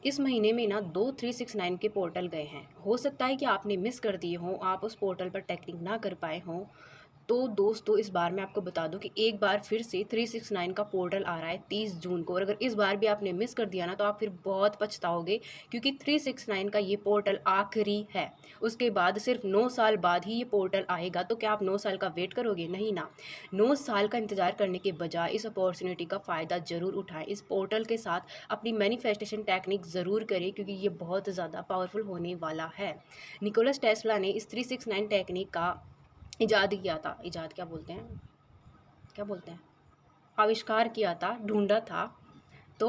इस महीने में ना 2 369 के पोर्टल गए हैं। हो सकता है कि आपने मिस कर दिए हों, आप उस पोर्टल पर टेक्निक ना कर पाए हों। तो दोस्तों इस बार मैं आपको बता दूं कि एक बार फिर से 369 का पोर्टल आ रहा है 30 जून को, और अगर इस बार भी आपने मिस कर दिया ना तो आप फिर बहुत पछताओगे, क्योंकि 369 का ये पोर्टल आखिरी है। उसके बाद सिर्फ 9 साल बाद ही ये पोर्टल आएगा। तो क्या आप 9 साल का वेट करोगे? नहीं ना। 9 साल का इंतज़ार करने के बजाय इस अपॉर्चुनिटी का फ़ायदा ज़रूर उठाएं। इस पोर्टल के साथ अपनी मैनिफेस्टेशन टेक्निक ज़रूर करें, क्योंकि ये बहुत ज़्यादा पावरफुल होने वाला है। निकोलस टेस्ला ने इस 369 टेक्निक का इजाद किया था। इजाद क्या बोलते हैं, क्या बोलते हैं, आविष्कार किया था, ढूंढा था। तो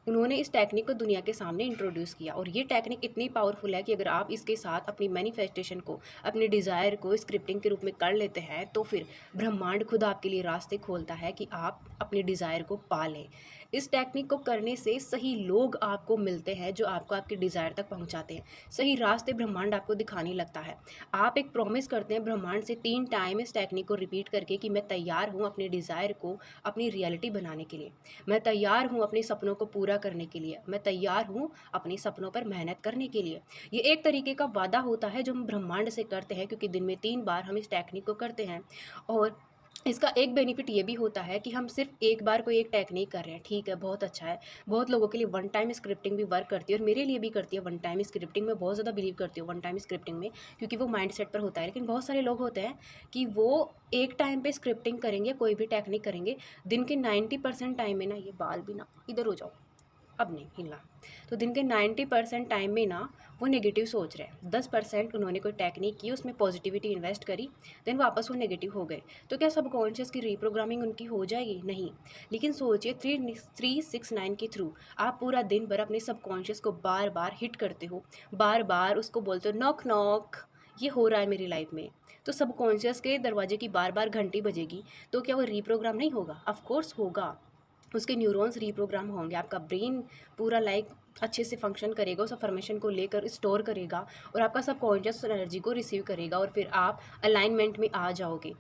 उन्होंने इस टेक्निक को दुनिया के सामने इंट्रोड्यूस किया, और ये टेक्निक इतनी पावरफुल है कि अगर आप इसके साथ अपनी मैनिफेस्टेशन को, अपने डिज़ायर को स्क्रिप्टिंग के रूप में कर लेते हैं, तो फिर ब्रह्मांड खुद आपके लिए रास्ते खोलता है कि आप अपने डिज़ायर को पा लें। इस टेक्निक को करने से सही लोग आपको मिलते हैं जो आपको आपके डिज़ायर तक पहुंचाते हैं। सही रास्ते ब्रह्मांड आपको दिखाने लगता है। आप एक प्रॉमिस करते हैं ब्रह्मांड से 3 टाइम इस टेक्निक को रिपीट करके कि मैं तैयार हूँ अपने डिज़ायर को अपनी रियलिटी बनाने के लिए, मैं तैयार हूँ अपने सपनों को पूरा करने के लिए, मैं तैयार हूँ अपने सपनों पर मेहनत करने के लिए। ये एक तरीके का वादा होता है जो हम ब्रह्मांड से करते हैं, क्योंकि दिन में 3 बार हम इस टेक्निक को करते हैं। और इसका एक बेनिफिट ये भी होता है कि हम सिर्फ एक बार कोई एक टेक्निक कर रहे हैं, ठीक है, बहुत अच्छा है। बहुत लोगों के लिए वन टाइम स्क्रिप्टिंग भी वर्क करती है, और मेरे लिए भी करती है वन टाइम स्क्रिप्टिंग। मैं बहुत ज़्यादा बिलीव करती हूँ वन टाइम स्क्रिप्टिंग में, क्योंकि वो माइंड सेट पर होता है। लेकिन बहुत सारे लोग होते हैं कि वो एक टाइम पे स्क्रिप्टिंग करेंगे, कोई भी टेक्निक करेंगे, दिन के 90% टाइम में ना, ये बाल भी ना इधर हो जाओ, अब नहीं हिलना। तो दिन के 90% टाइम में ना वो नेगेटिव सोच रहे हैं। 10% उन्होंने कोई टेक्निक की, उसमें पॉजिटिविटी इन्वेस्ट करी, देन वापस वो नेगेटिव हो गए। तो क्या सबकॉन्शियस की रीप्रोग्रामिंग उनकी हो जाएगी? नहीं। लेकिन सोचिए 369 के थ्रू आप पूरा दिन भर अपने सबकॉन्शियस को बार बार हिट करते हो, बार बार उसको बोलते हो नॉक नॉक, ये हो रहा है मेरी लाइफ में। तो सबकॉन्शियस के दरवाजे की बार बार घंटी बजेगी, तो क्या वो रीप्रोग्राम नहीं होगा? ऑफ कोर्स होगा। उसके न्यूरॉन्स रीप्रोग्राम होंगे, आपका ब्रेन पूरा अच्छे से फंक्शन करेगा, उस अफर्मेशन को लेकर स्टोर करेगा, और आपका सबकॉन्शियस एनर्जी को रिसीव करेगा, और फिर आप अलाइनमेंट में आ जाओगे।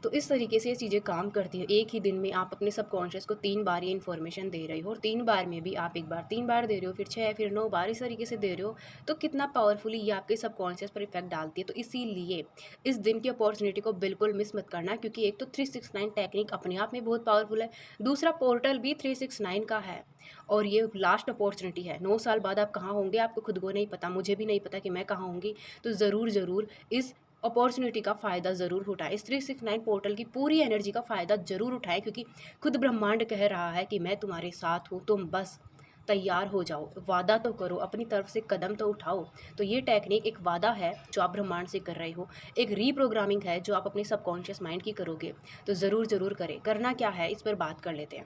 तो इस तरीके से ये चीज़ें काम करती हैं। एक ही दिन में आप अपने सबकॉन्शियस को 3 बार ये इन्फॉर्मेशन दे रहे हो, और 3 बार में भी आप एक बार 3 बार दे रहे हो, फिर 6, फिर 9 बार, इस तरीके से दे रहे हो। तो कितना पावरफुली ये आपके सबकॉन्शियस पर इफेक्ट डालती है। तो इसीलिए इस दिन की अपॉर्चुनिटी को बिल्कुल मिस मत करना, क्योंकि एक तो 369 टेक्निक अपने आप में बहुत पावरफुल है, दूसरा पोर्टल भी 369 का है, और ये लास्ट अपॉर्चुनिटी है। 9 साल बाद आप कहाँ होंगे आपको खुद को नहीं पता, मुझे भी नहीं पता कि मैं कहाँ होंगी। तो ज़रूर ज़रूर इस अपॉर्चुनिटी का फ़ायदा ज़रूर उठाएं, इस 369 पोर्टल की पूरी एनर्जी का फ़ायदा ज़रूर उठाएं, क्योंकि खुद ब्रह्मांड कह रहा है कि मैं तुम्हारे साथ हूँ, तुम बस तैयार हो जाओ, वादा तो करो, अपनी तरफ से कदम तो उठाओ। तो ये टेक्निक एक वादा है जो आप ब्रह्मांड से कर रहे हो, एक रीप्रोग्रामिंग है जो आप अपने सबकॉन्शियस माइंड की करोगे। तो ज़रूर ज़रूर करें। करना क्या है, इस पर बात कर लेते हैं।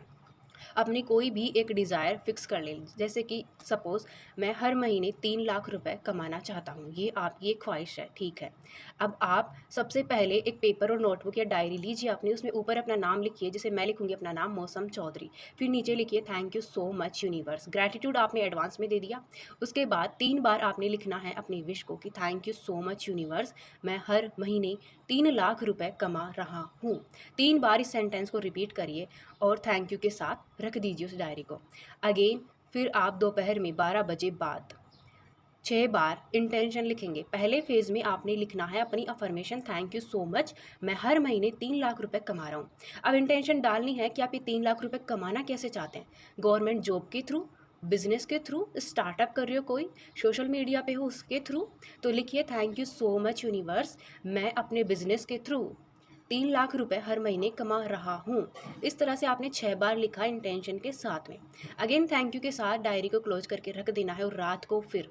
अपनी कोई भी एक डिज़ायर फिक्स कर लें। जैसे कि सपोज़ मैं हर महीने 3 लाख रुपए कमाना चाहता हूँ, ये आपकी एक ख्वाहिश है, ठीक है। अब आप सबसे पहले एक पेपर और नोटबुक या डायरी लीजिए अपनी, उसमें ऊपर अपना नाम लिखिए, जैसे मैं लिखूँगी अपना नाम मौसम चौधरी, फिर नीचे लिखिए thank you so much universe. Gratitude आपने एडवांस में दे दिया। उसके बाद 3 बार आपने लिखना है अपनी विश को कि thank you so much universe, मैं हर महीने 3 लाख रुपए कमा रहा हूँ। 3 बार इस सेंटेंस को रिपीट करिए, और थैंक यू के साथ रख दीजिए उस डायरी को। अगेन फिर आप दोपहर में 12 बजे बाद 6 बार इंटेंशन लिखेंगे। पहले फेज़ में आपने लिखना है अपनी affirmation thank you so much, मैं हर महीने 3 लाख रुपए कमा रहा हूँ। अब इंटेंशन डालनी है कि आप ये 3 लाख रुपए कमाना कैसे चाहते हैं। गवर्नमेंट जॉब के थ्रू, बिजनेस के थ्रू, स्टार्टअप कर रहे हो कोई, सोशल मीडिया पे हो उसके थ्रू, तो लिखिए thank you so much universe, मैं अपने बिजनेस के थ्रू 3 लाख रुपए हर महीने कमा रहा हूँ। इस तरह से आपने 6 बार लिखा इंटेंशन के साथ में। अगेन थैंक यू के साथ डायरी को क्लोज करके रख देना है, और रात को फिर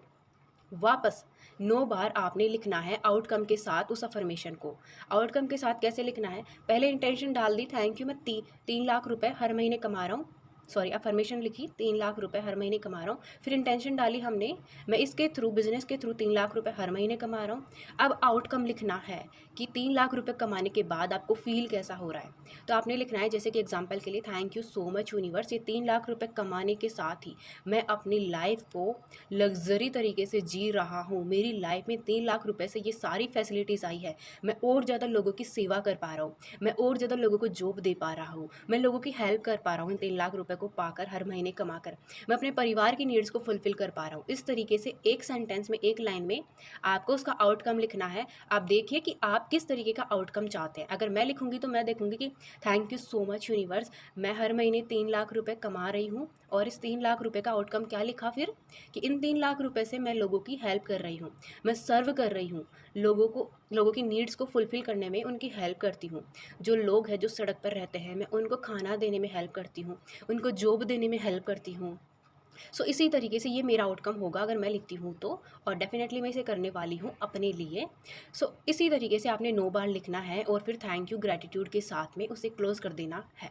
वापस 9 बार आपने लिखना है आउटकम के साथ उस अफर्मेशन को। आउटकम के साथ कैसे लिखना है, पहले इंटेंशन डाल दी थैंक यू मैं 3 लाख रुपए हर महीने कमा रहा हूँ, सॉरी अफर्मेशन लिखी 3 लाख रुपए हर महीने कमा रहा हूँ, फिर इंटेंशन डाली हमने मैं इसके थ्रू बिजनेस के थ्रू 3 लाख रुपए हर महीने कमा रहा हूँ। अब आउटकम लिखना है कि 3 लाख रुपए कमाने के बाद आपको फील कैसा हो रहा है। तो आपने लिखना है जैसे कि एग्जांपल के लिए thank you so much universe, ये 3 लाख रुपए कमाने के साथ ही मैं अपनी लाइफ को लग्जरी तरीके से जी रहा हूँ। मेरी लाइफ में 3 लाख रुपए से ये सारी फैसिलिटीज़ आई है, मैं और ज़्यादा लोगों की सेवा कर पा रहा हूँ, मैं और ज़्यादा लोगों को जॉब दे पा रहा हूँ, मैं लोगों की हेल्प कर पा रहा हूँ इन 3 लाख रुपए को पाकर, हर महीने कमाकर मैं अपने परिवार की नीड्स को फुलफ़िल कर पा रहा हूँ। इस तरीके से एक सेंटेंस में, एक लाइन में आपको उसका आउटकम लिखना है। आप देखिए कि आप किस तरीके का आउटकम चाहते हैं। अगर मैं लिखूँगी तो मैं देखूँगी कि thank you so much universe, मैं हर महीने 3 लाख रुपए कमा रही हूँ और इस 3 लाख रुपए का आउटकम क्या लिखा फिर, कि इन 3 लाख रुपए से मैं लोगों की हेल्प कर रही हूँ, मैं सर्व कर रही हूँ, लोगों की नीड्स को फुलफ़िल करने में उनकी हेल्प करती हूँ। जो लोग हैं जो सड़क पर रहते हैं, मैं उनको खाना देने में हेल्प करती हूँ, उनको जॉब देने में हेल्प करती हूँ। सो इसी तरीके से ये मेरा आउटकम होगा अगर मैं लिखती हूँ तो, और डेफ़िनेटली मैं इसे करने वाली हूँ अपने लिए। सो इसी तरीके से आपने 9 बार लिखना है और फिर थैंक यू, ग्रैटिट्यूड के साथ में उसे क्लोज़ कर देना है।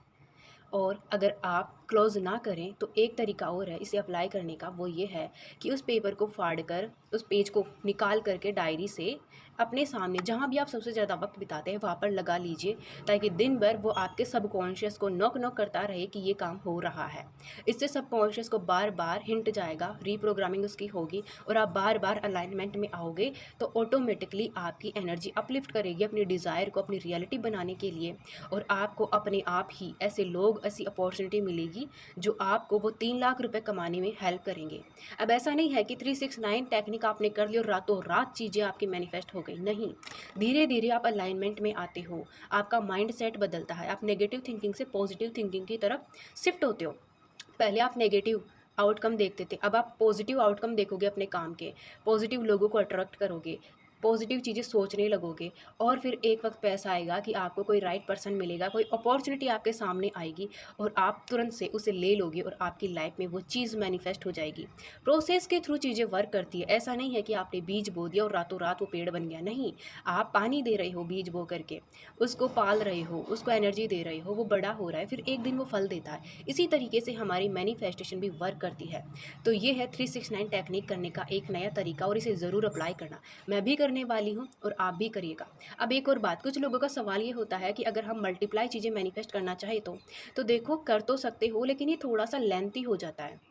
और अगर आप क्लोज़ ना करें तो एक तरीका और है इसे अप्लाई करने का, वो ये है कि उस पेपर को फाड़ कर, उस पेज को निकाल करके डायरी से अपने सामने जहाँ भी आप सबसे ज़्यादा वक्त बिताते हैं वहाँ पर लगा लीजिए, ताकि दिन भर वो आपके सबकॉन्शियस को नॉक नॉक करता रहे कि ये काम हो रहा है। इससे सबकॉन्शियस को बार बार हिंट जाएगा, रीप्रोग्रामिंग उसकी होगी और आप बार बार अलाइनमेंट में आओगे, तो ऑटोमेटिकली आपकी एनर्जी अपलिफ्ट करेगी अपनी डिज़ायर को अपनी रियलिटी बनाने के लिए, और आपको अपने आप ही ऐसे लोग, ऐसी अपॉर्चुनिटी मिलेगी जो आपको वो 3 लाख रुपए कमाने में हेल्प करेंगे। अब ऐसा नहीं है कि 369 टेक्निक आपने कर ली और रातों रात चीज़ें आपकी मैनिफेस्ट हो गई, नहीं। धीरे धीरे आप अलाइनमेंट में आते हो, आपका माइंड सेट बदलता है, आप नेगेटिव थिंकिंग से पॉजिटिव थिंकिंग की तरफ शिफ्ट होते हो। पहले आप नेगेटिव आउटकम देखते थे, अब आप पॉजिटिव आउटकम देखोगे अपने काम के, पॉजिटिव लोगों को अट्रैक्ट करोगे, पॉजिटिव चीज़ें सोचने लगोगे, और फिर एक वक्त पे ऐसा आएगा कि आपको कोई राइट पर्सन मिलेगा, कोई अपॉर्चुनिटी आपके सामने आएगी और आप तुरंत से उसे ले लोगे और आपकी लाइफ में वो चीज़ मैनिफेस्ट हो जाएगी। प्रोसेस के थ्रू चीज़ें वर्क करती है। ऐसा नहीं है कि आपने बीज बो दिया और रातों रात वो पेड़ बन गया, नहीं। आप पानी दे रहे हो बीज बो करके, उसको पाल रहे हो, उसको एनर्जी दे रहे हो, वो बड़ा हो रहा है, फिर एक दिन वो फल देता है। इसी तरीके से हमारी मैनिफेस्टेशन भी वर्क करती है। तो ये है 369 टेक्निक करने का एक नया तरीका, और इसे ज़रूर अप्लाई करना। मैं भी करने वाली हूँ और आप भी करिएगा। अब एक और बात, कुछ लोगों का सवाल ये होता है कि अगर हम मल्टीप्लाई चीज़ें मैनिफेस्ट करना चाहें तो देखो कर तो सकते हो, लेकिन ये थोड़ा सा लेंथी हो जाता है।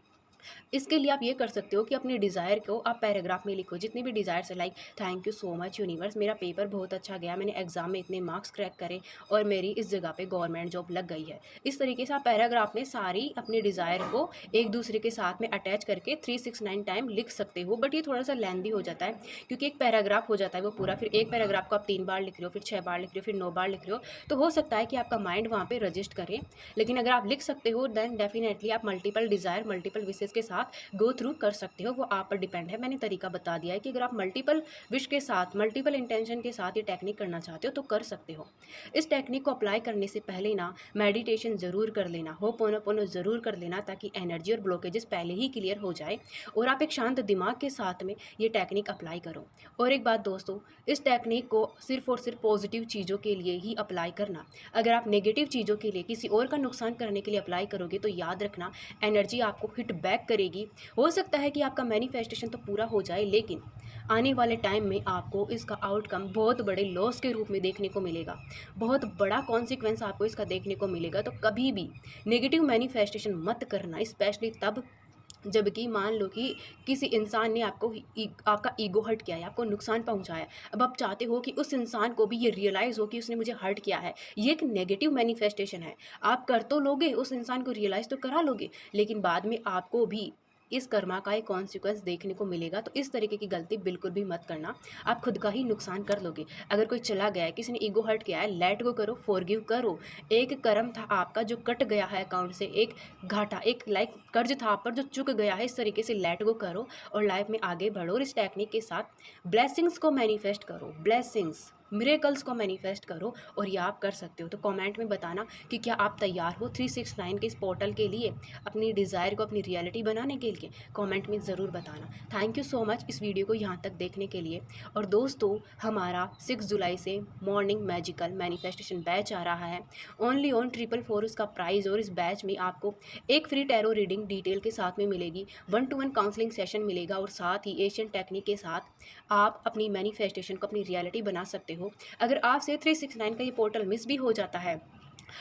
इसके लिए आप ये कर सकते हो कि अपनी डिज़ायर को आप पैराग्राफ में लिखो, जितनी भी डिज़ायर्स है, like thank you so much universe, मेरा पेपर बहुत अच्छा गया, मैंने एग्ज़ाम में इतने मार्क्स क्रैक करे और मेरी इस जगह पे गवर्नमेंट जॉब लग गई है। इस तरीके से आप पैराग्राफ में सारी अपनी डिज़ायर को एक दूसरे के साथ में अटैच करके 369 टाइम लिख सकते हो, बट ये थोड़ा सा लेंदी हो जाता है क्योंकि एक पैराग्राफ हो जाता है वो पूरा, फिर एक पैराग्राफ को आप 3 बार लिख रहे हो, फिर 6 बार लिख रहे हो, फिर 9 बार लिख रहे हो, तो हो सकता है कि आपका माइंड वहाँ पे रजिस्ट करे। लेकिन अगर आप लिख सकते हो देन डेफिनेटली आप मल्टीपल डिज़ायर, मल्टीपल विशेज़ के साथ गो थ्रू कर सकते हो, वो आप पर डिपेंड है। मैंने तरीका बता दिया है कि अगर आप मल्टीपल विश के साथ, मल्टीपल इंटेंशन के साथ ये टेक्निक करना चाहते हो तो कर सकते हो। इस टेक्निक को अप्लाई करने से पहले ना मेडिटेशन ज़रूर कर लेना, होपोनोपोनो ज़रूर कर लेना, ताकि एनर्जी और ब्लॉकेजेस पहले ही क्लियर हो जाए और आप एक शांत दिमाग के साथ में ये टेक्निक अप्लाई करो। और एक बात दोस्तों, इस टेक्निक को सिर्फ और सिर्फ पॉजिटिव चीज़ों के लिए ही अप्लाई करना। अगर आप नेगेटिव चीज़ों के लिए, किसी और का नुकसान करने के लिए अप्लाई करोगे तो याद रखना एनर्जी आपको हिट बैक करेगी। हो सकता है कि आपका मैनिफेस्टेशन तो पूरा हो जाए, लेकिन आने वाले टाइम में आपको इसका आउटकम बहुत बड़े लॉस के रूप में देखने को मिलेगा, बहुत बड़ा कॉन्सिक्वेंस आपको इसका देखने को मिलेगा। तो कभी भी नेगेटिव मैनिफेस्टेशन मत करना, स्पेशली तब जबकि मान लो कि किसी इंसान ने आपका ईगो हर्ट किया है, आपको नुकसान पहुंचाया है। अब आप चाहते हो कि उस इंसान को भी ये रियलाइज़ हो कि उसने मुझे हर्ट किया है। ये एक नेगेटिव मैनिफेस्टेशन है। आप कर तो लोगे, उस इंसान को रियलाइज़ तो करा लोगे, लेकिन बाद में आपको भी इस कर्मा का एक कॉन्सिक्वेंस देखने को मिलेगा। तो इस तरीके की गलती बिल्कुल भी मत करना, आप खुद का ही नुकसान कर लोगे। अगर कोई चला गया है, किसी ने ईगो हर्ट किया है, लेट गो करो, फॉरगिव करो। एक कर्म था आपका जो कट गया है अकाउंट से, एक घाटा, एक लाइक कर्ज था आप पर जो चुक गया है, इस तरीके से लेट गो करो और लाइफ में आगे बढ़ो। और इस टेक्निक के साथ ब्लेसिंग्स को मैनिफेस्ट करो, ब्लेसिंग्स, मिरेकल्स को मैनिफेस्ट करो, और ये आप कर सकते हो। तो कमेंट में बताना कि क्या आप तैयार हो 369 के इस पोर्टल के लिए, अपनी डिज़ायर को अपनी रियलिटी बनाने के लिए। कमेंट में ज़रूर बताना। थैंक यू सो मच इस वीडियो को यहाँ तक देखने के लिए। और दोस्तों, हमारा 6 जुलाई से मॉर्निंग मैजिकल मैनिफेस्टेशन बैच आ रहा है, ओनली ऑन 444 उसका प्राइस। और इस बैच में आपको एक फ्री टैरो रीडिंग डिटेल के साथ में मिलेगी, 1-to-1 काउंसलिंग सेशन मिलेगा, और साथ ही एशियन टेक्निक के साथ आप अपनी मैनिफेस्टेशन को अपनी रियलिटी बना सकते हो। अगर आपसे 369 का ये पोर्टल मिस भी हो जाता है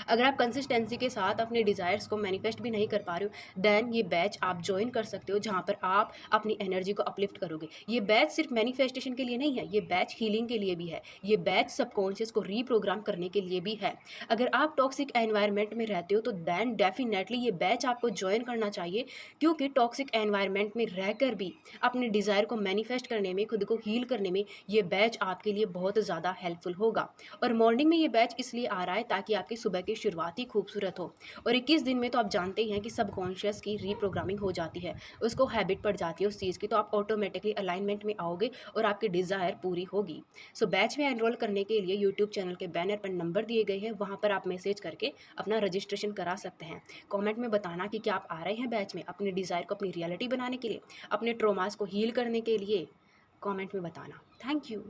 अगर आप कंसिस्टेंसी के साथ अपने डिज़ायर्स को मैनिफेस्ट भी नहीं कर पा रहे हो, देन ये बैच आप जॉइन कर सकते हो, जहाँ पर आप अपनी एनर्जी को अपलिफ्ट करोगे। ये बैच सिर्फ मैनिफेस्टेशन के लिए नहीं है, ये बैच हीलिंग के लिए भी है, ये बैच सबकॉन्शियस को रीप्रोग्राम करने के लिए भी है। अगर आप टॉक्सिक एनवायरनमेंट में रहते हो तो देन डेफिनेटली ये बैच आपको जॉइन करना चाहिए, क्योंकि टॉक्सिक एनवायरनमेंट में रहकर भी अपने डिज़ायर को मैनिफेस्ट करने में, खुद को हील करने में ये बैच आपके लिए बहुत ज़्यादा हेल्पफुल होगा। और मॉर्निंग में ये बैच इसलिए आ रहा है ताकि आपकी सुबह की शुरुआत ही खूबसूरत हो। और 21 दिन में तो आप जानते ही हैं कि सबकॉन्शियस की रीप्रोग्रामिंग हो जाती है, उसको हैबिट पड़ जाती है उस चीज़ की, तो आप ऑटोमेटिकली अलाइनमेंट में आओगे और आपकी डिज़ायर पूरी होगी। सो बैच में एनरोल करने के लिए यूट्यूब चैनल के बैनर पर नंबर दिए गए हैं, वहाँ पर आप मैसेज करके अपना रजिस्ट्रेशन करा सकते हैं। कॉमेंट में बताना कि क्या आप आ रहे हैं बैच में अपने डिज़ायर को अपनी रियलिटी बनाने के लिए, अपने ट्रोमास को हील करने के लिए। कॉमेंट में बताना। Thank you.